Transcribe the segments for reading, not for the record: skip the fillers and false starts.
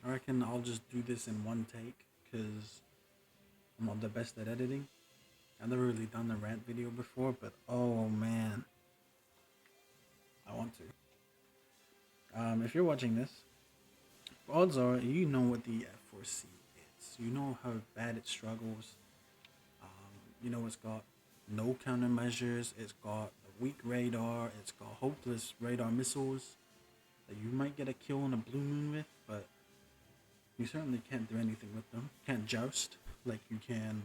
I reckon I'll just do this in one take because I'm not the best at editing. I've never really done a rant video before, but oh man, I want to. If you're watching this, odds are you know what the F4-C is. You know how bad it struggles. You know it's got no countermeasures. It's got a weak radar. It's got hopeless radar missiles that you might get a kill on a blue moon with, but you certainly can't do anything with them. Can't joust like you can,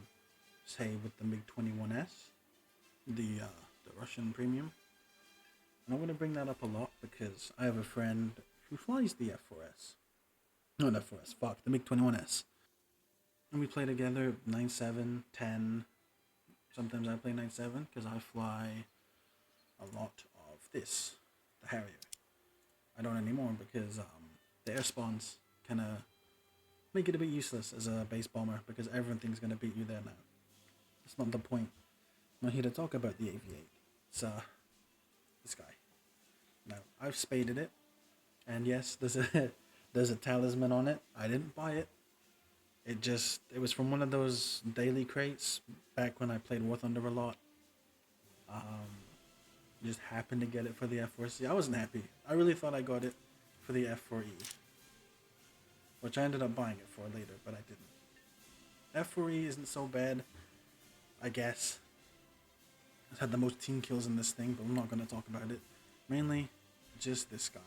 say, with the MiG-21S, the Russian premium. And I'm going to bring that up a lot because I have a friend who flies the F4S. Not F4S, fuck, the MiG-21S. And we play together 9/7, 10. Sometimes I play 9/7 because I fly a lot of this, the Harrier. I don't anymore because the air spawns kind of make it a bit useless as a base bomber because everything's going to beat you there now. That's not the point. I'm not here to talk about the AV8. It's this guy. Now, I've spaded it, and yes, there's a there's a talisman on it. I didn't buy it. It was from one of those daily crates back when I played War Thunder a lot. Just happened to get it for the F4C. I wasn't happy. I really thought I got it for the F4E, which I ended up buying it for later, but I didn't. F4E isn't so bad, I guess. It's had the most team kills in this thing, but I'm not going to talk about it. Mainly, just this guy.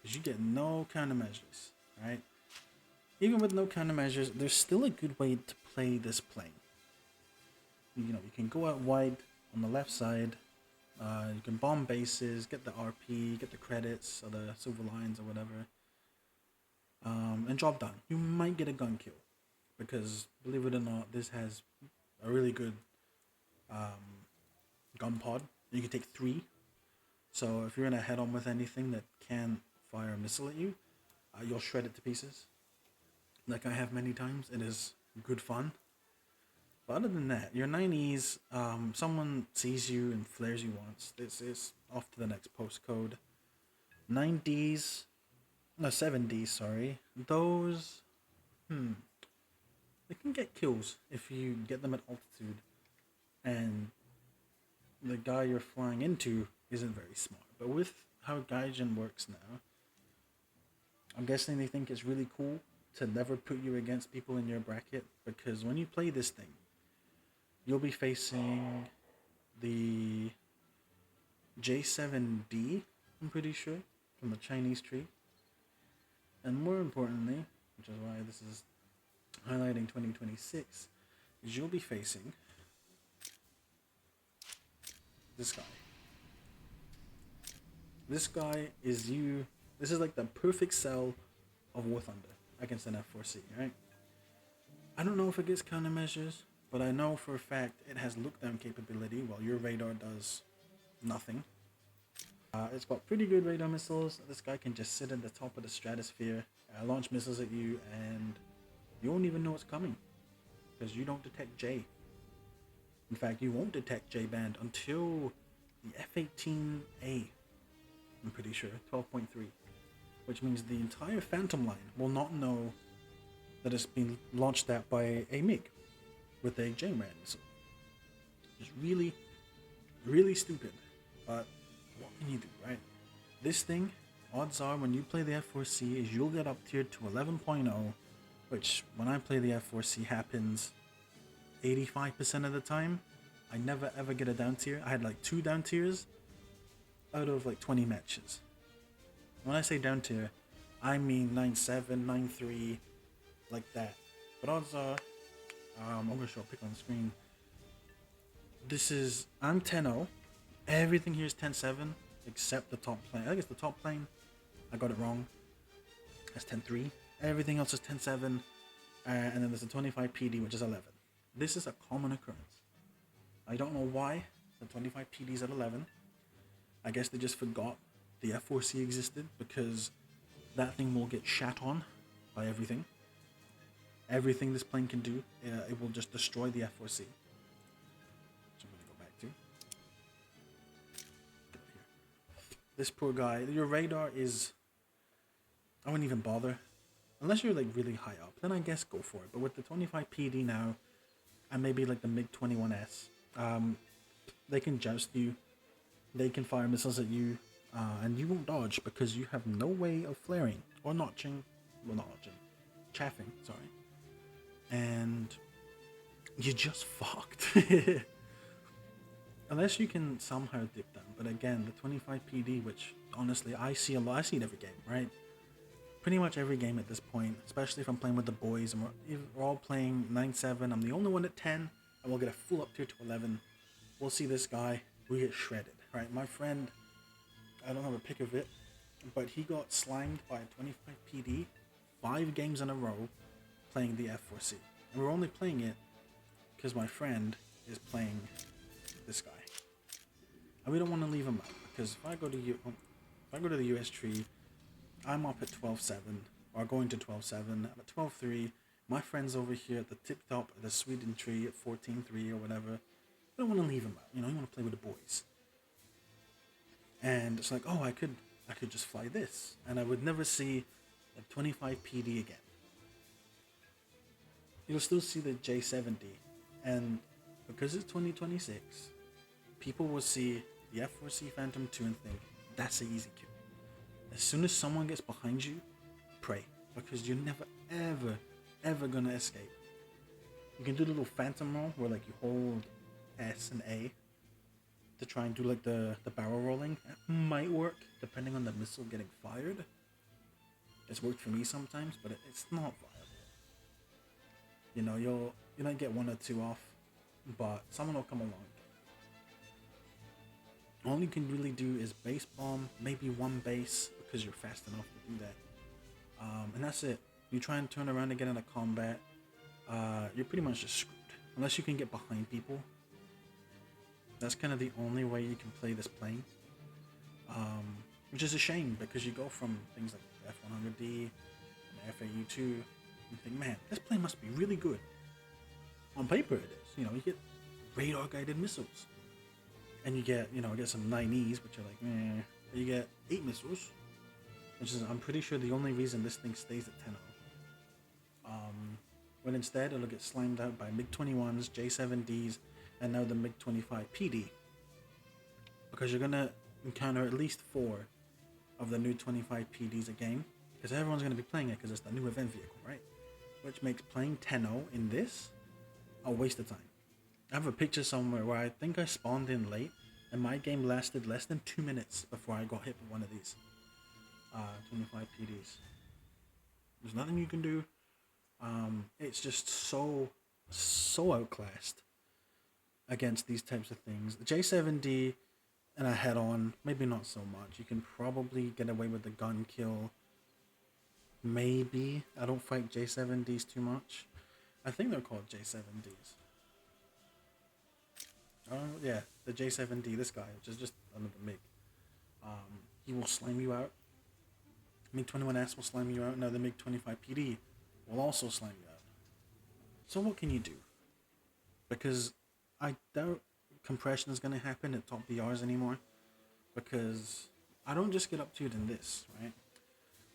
Because you get no countermeasures, right? Even with no countermeasures, there's still a good way to play this plane. You know, you can go out wide on the left side. You can bomb bases, get the RP, get the credits, or the silver lines, or whatever. And job done. You might get a gun kill. Because, believe it or not, this has a really good gun pod. You can take 3. So if you're in a head-on with anything that can fire a missile at you, you'll shred it to pieces. Like I have many times. It is good fun. But other than that, your 9Es, someone sees you and flares you once. This is off to the next postcode. 9Ds, no 7Ds, sorry. Those, they can get kills if you get them at altitude. And the guy you're flying into isn't very smart. But with how Gaijin works now, I'm guessing they think it's really cool to never put you against people in your bracket, because when you play this thing, you'll be facing the J7D, I'm pretty sure, from the Chinese tree. And more importantly, which is why this is highlighting 2026, is you'll be facing this guy. This guy is you. This is like the perfect cell of War Thunder against an F4-C, right? I don't know if it gets countermeasures, but I know for a fact it has look down capability while your radar does nothing. It's got pretty good radar missiles. This guy can just sit in the top of the stratosphere, launch missiles at you, and you won't even know it's coming because you don't detect J. In fact, you won't detect J band until the F-18A, I'm pretty sure, 12.3, which means the entire Phantom line will not know that it's been launched at by a MiG with a J-Ram missile. It's really, really stupid, but what can you do, right? This thing, odds are when you play the F4-C is you'll get up tiered to 11.0, which when I play the F4-C happens 85% of the time. I never ever get a down tier. I had like 2 down tiers out of like 20 matches. When I say down tier, I mean 9/7, 9/3, like that. But odds are, I'm going to show a pic on the screen. I'm 10-0. Everything here is 10/7 except the top plane. I think it's the top plane. I got it wrong. That's 10/3. Everything else is 10/7. And then there's a 25 PD, which is 11. This is a common occurrence. I don't know why the 25 PD is at 11. I guess they just forgot the F4-C existed because that thing will get shat on by everything. Everything this plane can do, it will just destroy the F4-C. So I'm going to go back to. Get here. This poor guy, your radar is, I wouldn't even bother. Unless you're like really high up, then I guess go for it. But with the 25 PD now, and maybe like the MiG 21S, they can joust you, they can fire missiles at you, and you won't dodge because you have no way of flaring or notching. Well, not notching, chaffing. Sorry, and you're just fucked. Unless you can somehow dip them. But again, the 25 PD, which honestly I see a lot. I see it every game, right? Pretty much every game at this point, especially if I'm playing with the boys and we're all playing 9-7. I'm the only one at 10, and we'll get a full up tier to 11. We'll see this guy, we get shredded, right? My friend, I don't have a pic of it, but he got slimed by a 25 PD 5 games in a row playing the F4-C. And we're only playing it because my friend is playing this guy. And we don't want to leave him out, because if I go to the US tree, I'm up at 12-7, or going to 12-7, I'm at 12-3, my friend's over here at the tip top of the Sweden tree at 14-3 or whatever. I don't want to leave him out, you know, you want to play with the boys. And it's like, oh, I could just fly this, and I would never see a 25 PD again. You'll still see the J70, and because it's 2026, people will see the F4-C Phantom 2 and think, that's an easy kill. As soon as someone gets behind you, pray, because you're never, ever gonna escape. You can do the little phantom roll where like you hold S and A to try and do like the barrel rolling. It might work depending on the missile getting fired. It's worked for me sometimes, but it's not viable. You know, you might get 1 or 2 off, but someone will come along. All you can really do is base bomb, maybe 1 base, because you're fast enough to do that. And that's it. You try and turn around and get into combat, you're pretty much just screwed. Unless you can get behind people. That's kind of the only way you can play this plane. Which is a shame, because you go from things like F100D and FAU2, and you think, man, this plane must be really good. On paper it is. You know, you get radar guided missiles. And you get some 9Es, which are like, meh. You get 8 missiles, which is, I'm pretty sure, the only reason this thing stays at 10-0. When instead it'll get slimed out by MiG-21s, J7Ds, and now the MiG-25 PD. Because you're gonna encounter at least 4 of the new 25 PDs a game, because everyone's gonna be playing it because it's the new event vehicle, right? Which makes playing 10-0 in this a waste of time. I have a picture somewhere where I think I spawned in late, and my game lasted less than 2 minutes before I got hit with one of these 25 PDs. There's nothing you can do. It's just so outclassed against these types of things. The J7D and a head-on, maybe not so much. You can probably get away with the gun kill. Maybe. I don't fight J7Ds too much. I think they're called J7Ds. Yeah, the J7D, this guy, which is just another MiG. He will slime you out. MiG-21S will slime you out. Now the MiG-25 PD will also slime you out. So what can you do? Because I doubt compression is going to happen at top DRs anymore. Because I don't just get up to it in this, right?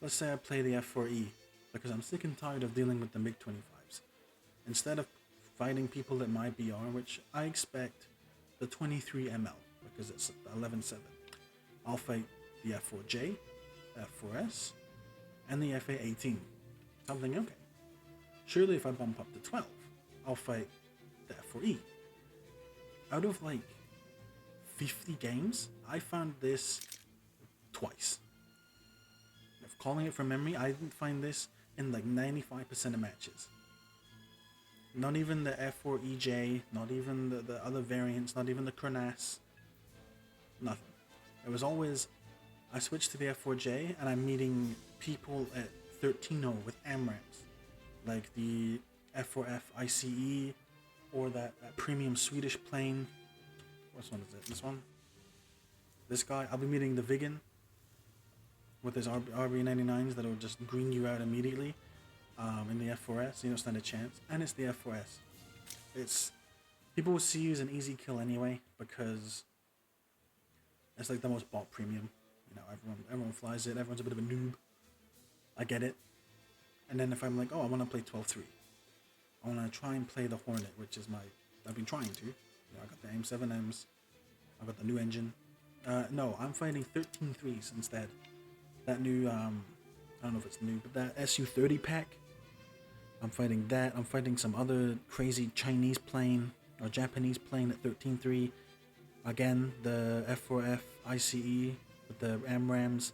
Let's say I play the F4-E, because I'm sick and tired of dealing with the MiG-25s. Instead of fighting people at my BR, which I expect the 23 ML, because it's 11-7. I'll fight the F4J, F4S, and the FA-18. I'm thinking, okay, surely if I bump up to 12, I'll fight the F4E. Out of like 50 games, I found this twice. If calling it from memory, I didn't find this in like 95% of matches. Not even the F4EJ, not even the other variants, not even the Kronas. Nothing. It was always, I switched to the F4J and I'm meeting people at 13-0 with AMRAPs. Like the F4F ICE or that premium Swedish plane. Which one is it? This one? This guy. I'll be meeting the Viggen with his RB99s that'll just green you out immediately. In the F4S, you don't stand a chance, and it's the F4S. It's people will see you as an easy kill anyway because it's like the most bought premium. You know, everyone flies it. Everyone's a bit of a noob. I get it, And then if I'm like, oh, I want to play 12-3. I want to try and play the Hornet, which is I've been trying to. I got the AIM-7Ms. I got the new engine. No, I'm fighting 13-3s instead. That new, I don't know if it's new, but that SU-30 pack. I'm fighting that. I'm fighting some other crazy Chinese plane or Japanese plane at 13-3. Again, the F4F ICE with the AMRAAMs.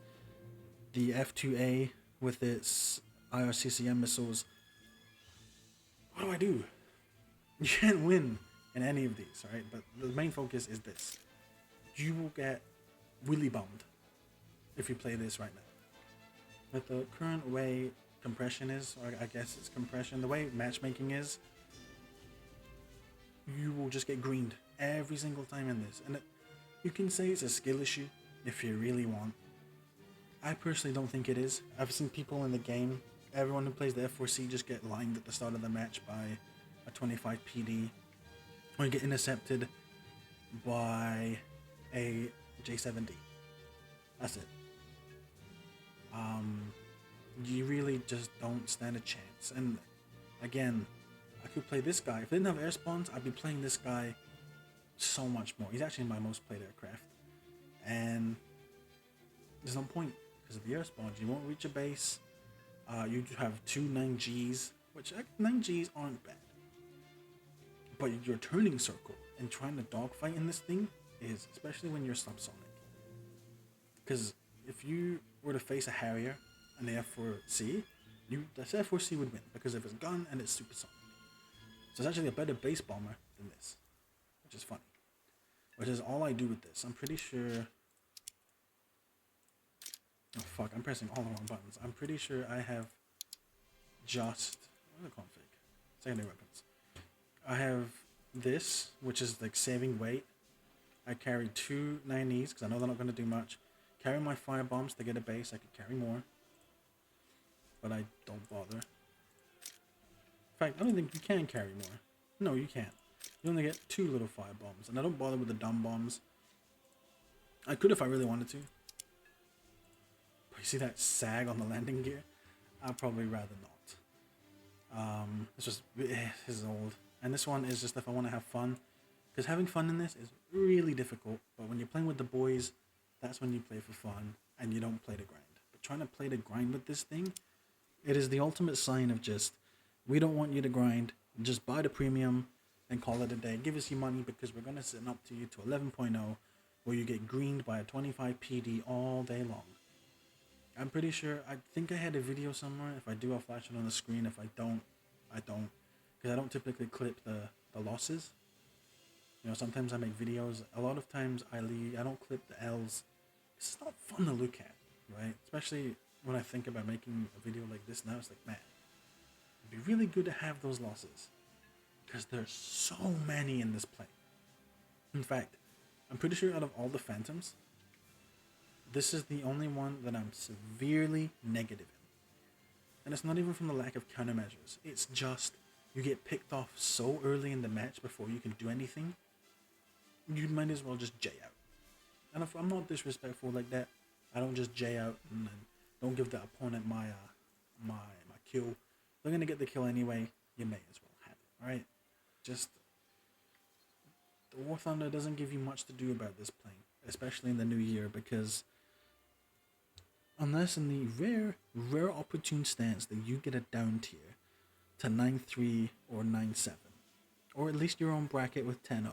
The F2A with its IRCCM missiles. What do I do? You can't win in any of these, right? But the main focus is this. You will get really bummed if you play this right now. With the current way compression is, or I guess it's compression, the way matchmaking is, you will just get greened every single time in this. And you can say it's a skill issue if you really want. I personally don't think it is. I've seen people in the game, everyone who plays the F4-C just get lined at the start of the match by a 25 PD, or you get intercepted by a J7D. That's it. You really just don't stand a chance. And again, I could play this guy. If I didn't have air spawns, I'd be playing this guy so much more. He's actually my most played aircraft. And there's no point because of the air spawns. You won't reach a base. You have two 9Gs, which 9Gs aren't bad. But your turning circle and trying to dogfight in this thing is, especially when you're subsonic. Because if you were to face a Harrier and the F4-C, the F4-C would win because of its gun and its supersonic. So it's actually a better base bomber than this, which is funny. Which is all I do with this. I'm pretty sure... Oh fuck, I'm pressing all the wrong buttons. I'm pretty sure I have just... What the config? Secondary weapons. I have this, which is like saving weight. I carry two 9Es because I know they're not going to do much. Carry my fire bombs to get a base. I could carry more, but I don't bother. In fact, I don't think you can carry more. No, you can't. You only get two little fire bombs, and I don't bother with the dumb bombs. I could if I really wanted to. But you see that sag on the landing gear? I'd probably rather not. This is old. And this one is just if I want to have fun. Because having fun in this is really difficult. But when you're playing with the boys, that's when you play for fun. And you don't play to grind. But trying to play to grind with this thing, it is the ultimate sign of just, we don't want you to grind. Just buy the premium and call it a day. Give us your money because we're going to send up to you to 11.0 where you get greened by a 25 PD all day long. I'm pretty sure, I think I had a video somewhere. If I do, I'll flash it on the screen. If I don't, I don't. Because I don't typically clip the losses. You know, sometimes I make videos. A lot of times I don't clip the L's. It's not fun to look at, right? Especially when I think about making a video like this now. It's like, man, it'd be really good to have those losses. Because there's so many in this plane. In fact, I'm pretty sure out of all the Phantoms, this is the only one that I'm severely negative in. And it's not even from the lack of countermeasures. It's just, you get picked off so early in the match before you can do anything, you might as well just J out. And if I'm not disrespectful like that, I don't just J out and don't give the opponent my kill. They're going to get the kill anyway, you may as well have it, right? Just, the War Thunder doesn't give you much to do about this plane, especially in the new year, because unless in the rare opportune stance that you get a down tier to 9-3 or 9-7, or at least your own bracket with 10-0,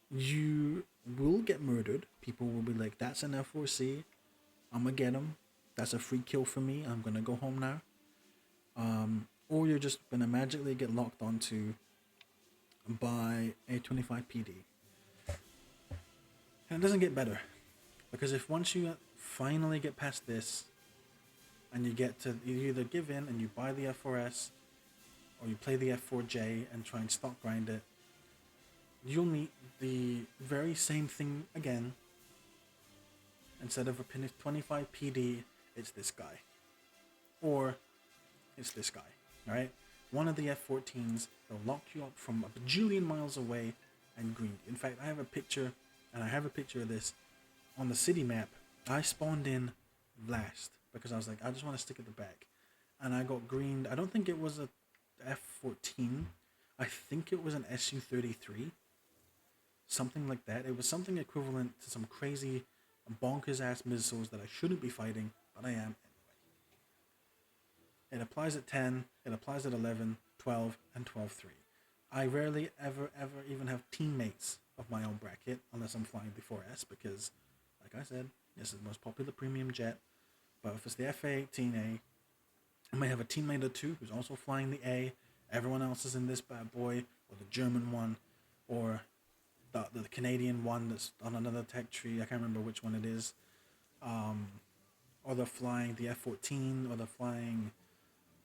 you will get murdered. People will be like, that's an F4-C, I'm gonna get him, that's a free kill for me, I'm gonna go home now. Or you're just gonna magically get locked onto by a 25 PD. And it doesn't get better, because if once you finally get past this and you get to, you either give in and you buy the F4S or you play the F4J and try and stock grind it, you'll meet the very same thing again. Instead of a 25 PD, it's this guy, or it's this guy, right? One of the F-14s, they'll lock you up from a bajillion miles away and green you. In fact, I have a picture, and I have a picture of this on the city map. I spawned in last because I was like, I just want to stick at the back. and I got greened. I don't think it was a F14. I think it was an SU-33, something like that. It was something equivalent to some crazy, bonkers ass missiles that I shouldn't be fighting, but I am. It applies at 10, it applies at 11, 12, and 12-3. I rarely ever even have teammates of my own bracket unless I'm flying the 4S because, like I said, this is the most popular premium jet. But if it's the F-18A, I may have a teammate or two who's also flying the A. Everyone else is in this bad boy, or the German one, or the Canadian one that's on another tech tree. I can't remember which one it is. Or they're flying the F-14, or they're flying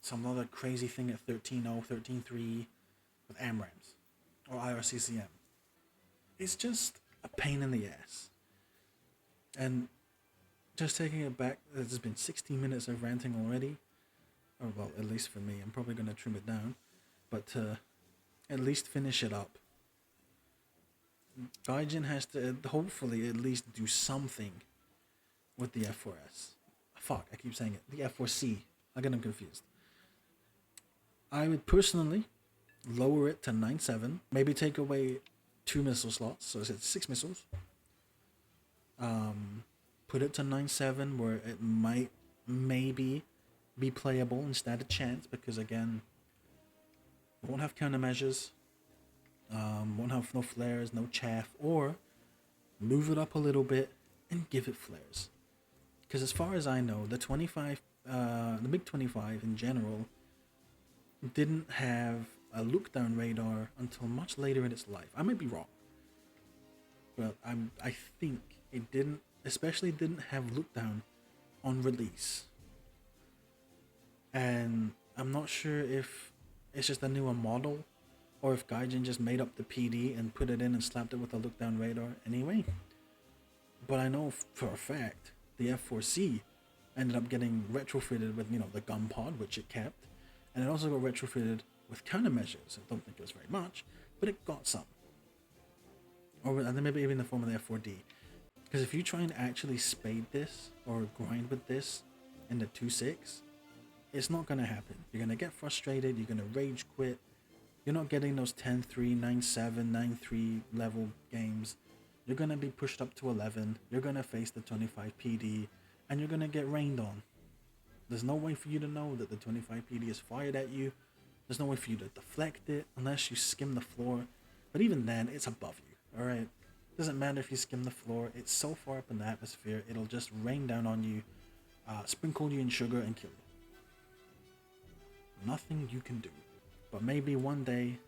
some other crazy thing at 13.0, 13.3 with AMRAAMs or IRCCM. It's just a pain in the ass. And just taking it back, there's been 16 minutes of ranting already. Or, well, at least for me. I'm probably going to trim it down. But to at least finish it up, Gaijin has to hopefully at least do something with the F4S. Fuck, I keep saying it. The F4-C. I get them confused. I would personally lower it to 9.7. Maybe take away 2 missile slots, so it's 6 missiles. Put it to 9.7 where it might maybe be playable instead of chance, because again, won't have countermeasures, won't have no flares, no chaff, or move it up a little bit and give it flares. Because as far as I know, the MiG-25 in general didn't have a look-down radar until much later in its life. I might be wrong, but I think it didn't, especially didn't have look-down on release. And I'm not sure if it's just a newer model, or if Gaijin just made up the PD and put it in and slapped it with a look-down radar anyway. But I know for a fact the F4-C ended up getting retrofitted with, the gun pod, which it kept. And it also got retrofitted with countermeasures. I don't think it was very much, but it got some. Or maybe even in the form of the F4D. Because if you try and actually spade this or grind with this in the 2.6, it's not going to happen. You're going to get frustrated. You're going to rage quit. You're not getting those 10-3, 9-7, 9-3 level games. You're going to be pushed up to 11. You're going to face the 25 PD. And you're going to get rained on. There's no way for you to know that the 25 PD is fired at you. There's no way for you to deflect it unless you skim the floor. But even then, it's above you, alright? Doesn't matter if you skim the floor. It's so far up in the atmosphere, it'll just rain down on you, sprinkle you in sugar, and kill you. Nothing you can do. But maybe one day,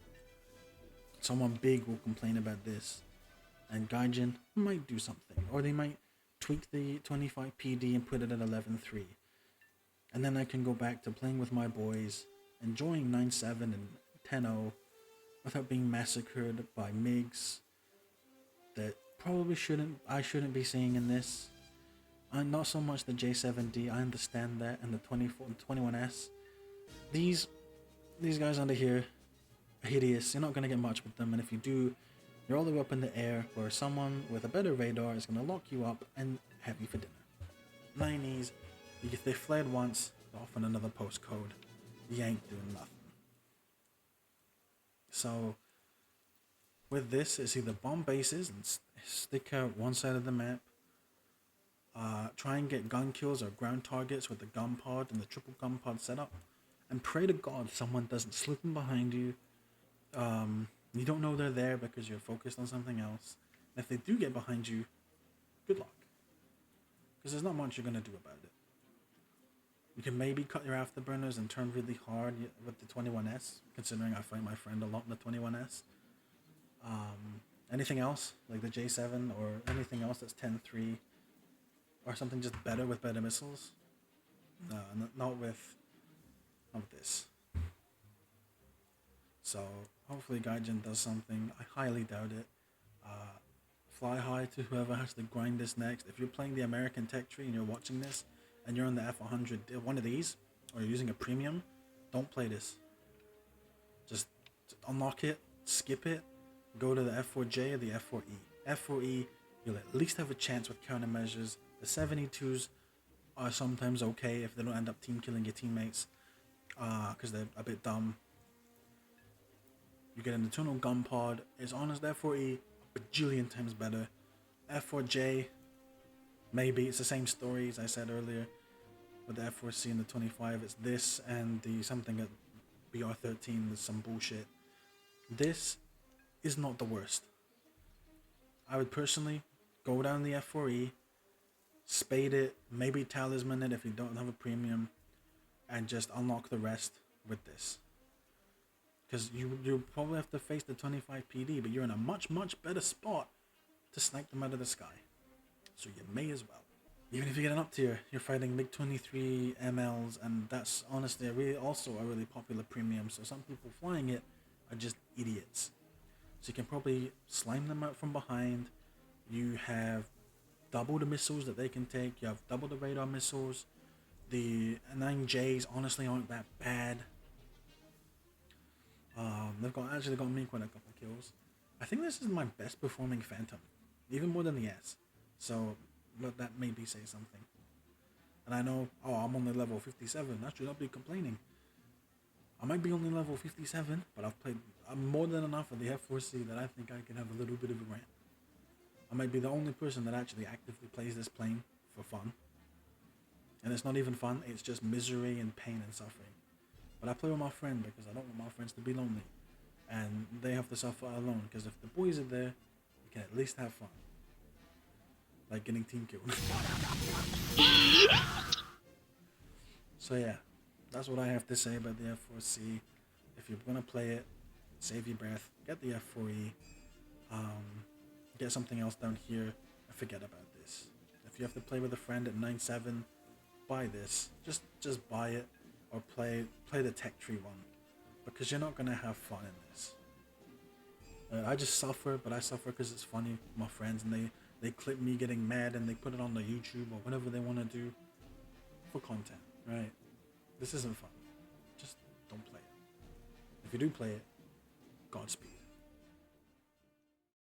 someone big will complain about this, and Gaijin might do something. Or they might tweak the 25 PD and put it at 11.3. And then I can go back to playing with my boys, enjoying 9.7 and 10.0 without being massacred by MiGs that probably I shouldn't be seeing in this. Not so much the J7D, I understand that, and the 24 and 21S. These guys under here are hideous. You're not going to get much with them, and if you do, you're all the way up in the air where someone with a better radar is going to lock you up and have you for dinner. 90s. If they flared once, off on another postcode. You ain't doing nothing. So, with this, it's either bomb bases and stick out one side of the map. Try and get gun kills or ground targets with the gun pod and the triple gun pod setup. And pray to God someone doesn't slip in behind you. You don't know they're there because you're focused on something else. And if they do get behind you, good luck. Because there's not much you're going to do about it. You can maybe cut your afterburners and turn really hard with the 21S, considering I fight my friend a lot in the 21S. Anything else, like the J7 or anything else that's 10-3, or something just better with better missiles? No, not with this. So, hopefully Gaijin does something. I highly doubt it. Fly high to whoever has to grind this next. If you're playing the American tech tree and you're watching this, and you're on the F100, one of these, or you're using a premium, don't play this. Just unlock it, skip it, go to the F4J or the F4E. F4E, you'll at least have a chance with countermeasures. The 72s are sometimes okay if they don't end up team killing your teammates. because they're a bit dumb. You get an internal gun pod. It's honest, F4E a bajillion times better. F4J, maybe it's the same story as I said earlier with the F4-C and the 25. It's this and the something at BR13 is some bullshit. This is not the worst. I would personally go down the F4E, spade it, maybe talisman it if you don't have a premium, and just unlock the rest with this. Because you probably have to face the 25 PD, but you're in a much better spot to snipe them out of the sky. So you may as well. Even if you get an up tier, you're fighting MiG 23 MLs, and that's honestly a really popular premium. So some people flying it are just idiots. So you can probably slime them out from behind. You have double the missiles that they can take. You have double the radar missiles. The 9Js honestly aren't that bad. They've actually got me quite a couple of kills. I think this is my best performing Phantom, even more than the S. So let that maybe say something. And I know, I'm only level 57. I should not be complaining. I might be only level 57, but I'm more than enough of the F4-C that I think I can have a little bit of a rant. I might be the only person that actually actively plays this plane for fun. And it's not even fun, it's just misery and pain and suffering. But I play with my friend because I don't want my friends to be lonely. And they have to suffer alone, because if the boys are there, we can at least have fun. Like getting team killed. So yeah, that's what I have to say about the F4-C. If you're gonna play it, save your breath, get the F4E, get something else down here, and forget about this. If you have to play with a friend at 9.7, buy this. Just buy it, or play the tech tree one, because you're not gonna have fun in this. I just suffer, but I suffer because it's funny with my friends, and they clip me getting mad and they put it on the YouTube or whatever they want to do for content, right? This isn't fun. Just don't play it. If you do play it, Godspeed.